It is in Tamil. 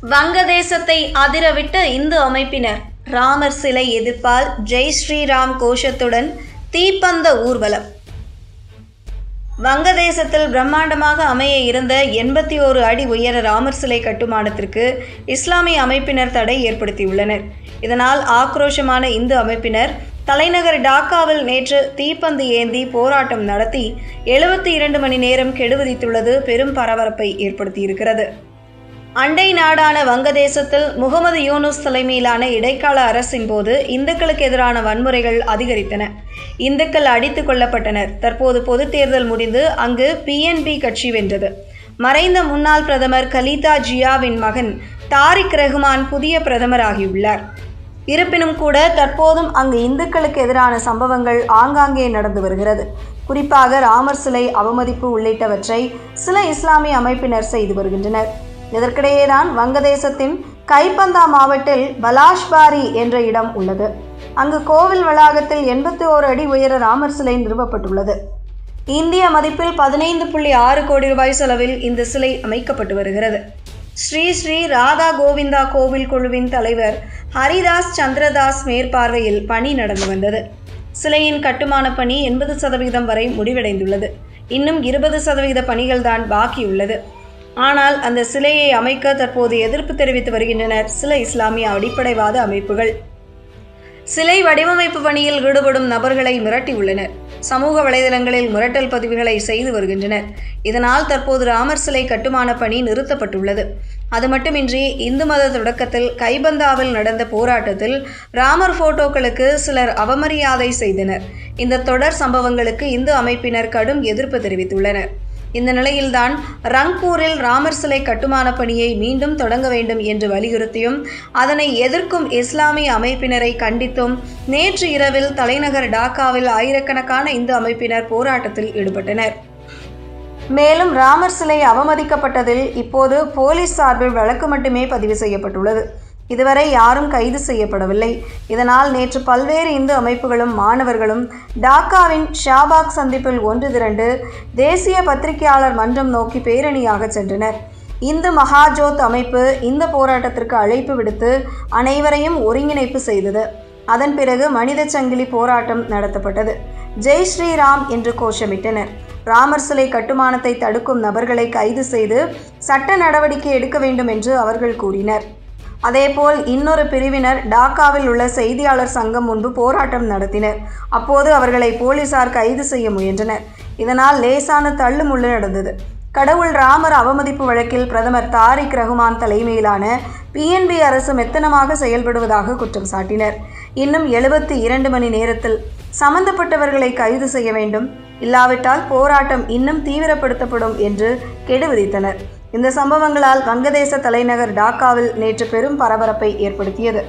வங்கதேசத்தை அதிரவிட்ட இந்து அமைப்பினர் ராமர் சிலை எதிர்ப்பால் ஜெய் ஸ்ரீராம் கோஷத்துடன் தீப்பந்த ஊர்வலம். வங்கதேசத்தில் பிரம்மாண்டமாக அமைய இருந்த 81 அடி உயர ராமர் சிலை கட்டுமானத்திற்கு இஸ்லாமிய அமைப்பினர் தடை ஏற்படுத்தியுள்ளனர். இதனால் ஆக்ரோஷமான இந்து அமைப்பினர் தலைநகர் டாக்காவில் நேற்று தீப்பந்து ஏந்தி போராட்டம் நடத்தி 72 மணி நேரம் கெடுவிதித்துள்ளது பெரும் பரபரப்பை ஏற்படுத்தியிருக்கிறது. அண்டை நாடான வங்கதேசத்தில் முகமது யூனுஸ் தலைமையிலான இடைக்கால அரசின் போது இந்துக்களுக்கு எதிரான வன்முறைகள் அதிகரித்தன. இந்துக்கள் அடித்துக் கொல்லப்பட்டனர். தற்போது பொது தேர்தல் முடிந்து அங்கு PNP கட்சி வென்றது. மறைந்த முன்னாள் பிரதமர் கலீதா ஜியாவின் மகன் தாரிக் ரஹ்மான் புதிய பிரதமராகியுள்ளார். இருப்பினும் கூட தற்போதும் அங்கு இந்துக்களுக்கு எதிரான சம்பவங்கள் ஆங்காங்கே நடந்து வருகிறது. குறிப்பாக ராமர் சிலை அவமதிப்பு உள்ளிட்டவற்றை சில இஸ்லாமிய அமைப்பினர் செய்து வருகின்றனர். இதற்கிடையேதான் வங்கதேசத்தின் கைபந்தா மாவட்டத்தில் பலாஷ்பாரி என்ற இடம் உள்ளது. அங்கு கோவில் வளாகத்தில் 81 அடி உயர ராமர் சிலை நிறுவப்பட்டுள்ளது. இந்திய மதிப்பில் 15.6 கோடி ரூபாய் செலவில் இந்த சிலை அமைக்கப்பட்டு வருகிறது. ஸ்ரீ ஸ்ரீ ராதா கோவிந்தா கோவில் குழுவின் தலைவர் ஹரிதாஸ் சந்திரதாஸ் மேற்பார்வையில் பணி நடந்து வந்தது. சிலையின் கட்டுமான பணி 80% வரை முடிவடைந்துள்ளது. இன்னும் 20% பணிகள்தான் பாக்கியுள்ளது. ஆனால் அந்த சிலையை அமைக்க தற்போது எதிர்ப்பு தெரிவித்து வருகின்றனர் சில இஸ்லாமிய அடிப்படைவாத அமைப்புகள். சிலை வடிவமைப்பு பணியில் ஈடுபடும் நபர்களை மிரட்டியுள்ளனர். சமூக வலைதளங்களில் மிரட்டல் பதிவுகளை செய்து வருகின்றனர். இதனால் தற்போது ராமர் சிலை கட்டுமான பணி நிறுத்தப்பட்டுள்ளது. அது மட்டுமின்றி இந்து மத தொடக்கத்தில் கைபந்தாவில் நடந்த போராட்டத்தில் ராமர் போட்டோக்களுக்கு சிலர் அவமரியாதை செய்தனர். இந்த தொடர் சம்பவங்களுக்கு இந்து அமைப்பினர் கடும் எதிர்ப்பு தெரிவித்துள்ளனர். இந்த நிலையில்தான் ரங்பூரில் ராமர் சிலை கட்டுமான பணியை மீண்டும் தொடங்க வேண்டும் என்று வலியுறுத்தியும் அதனை எதிர்க்கும் இஸ்லாமிய அமைப்பினரை கண்டித்தும் நேற்று இரவில் தலைநகர் டாக்காவில் ஆயிரக்கணக்கான இந்து அமைப்பினர் போராட்டத்தில் ஈடுபட்டனர். மேலும் ராமர் சிலை அவமதிக்கப்பட்டதில் இப்போது போலீஸ் சார்பில் வழக்கு மட்டுமே பதிவு செய்யப்பட்டுள்ளது. இதுவரை யாரும் கைது செய்யப்படவில்லை. இதனால் நேற்று பல்வேறு இந்து அமைப்புகளும் மாணவர்களும் டாக்காவின் ஷாபாக் சந்திப்பில் ஒன்று திரண்டு தேசிய பத்திரிகையாளர் மன்றம் நோக்கி பேரணியாக சென்றனர். இந்து மகாஜோத் அமைப்பு இந்த போராட்டத்திற்கு அழைப்பு விடுத்து அனைவரையும் ஒருங்கிணைப்பு செய்தது. அதன் பிறகு மனித சங்கிலி போராட்டம் நடத்தப்பட்டது. ஜெய் ஸ்ரீராம் என்று கோஷமிட்டனர். ராமர் சிலை கட்டுமானத்தை தடுக்கும் நபர்களை கைது செய்து சட்ட நடவடிக்கை எடுக்க வேண்டும் என்று அவர்கள் கூறினர். அதேபோல் இன்னொரு பிரிவினர் டாக்காவில் உள்ள செய்தியாளர் சங்கம் முன்பு போராட்டம் நடத்தினர். அப்போது அவர்களை போலீசார் கைது செய்ய முயன்றனர். இதனால் லேசான தள்ளுமுள்ளு நடந்தது. கடவுள் ராமர் அவமதிப்பு வழக்கில் பிரதமர் தாரிக் ரஹ்மான் தலைமையிலான PNP அரசு மெத்தனமாக செயல்படுவதாக குற்றம் சாட்டினர். இன்னும் 72 மணி நேரத்தில் சம்பந்தப்பட்டவர்களை கைது செய்ய வேண்டும், இல்லாவிட்டால் போராட்டம் இன்னும் தீவிரப்படுத்தப்படும் என்று கெடு விதித்தனர். இந்த சம்பவங்களால் வங்கதேச தலைநகர் டாக்காவில் நேற்று பெரும் பரபரப்பை ஏற்படுத்தியது.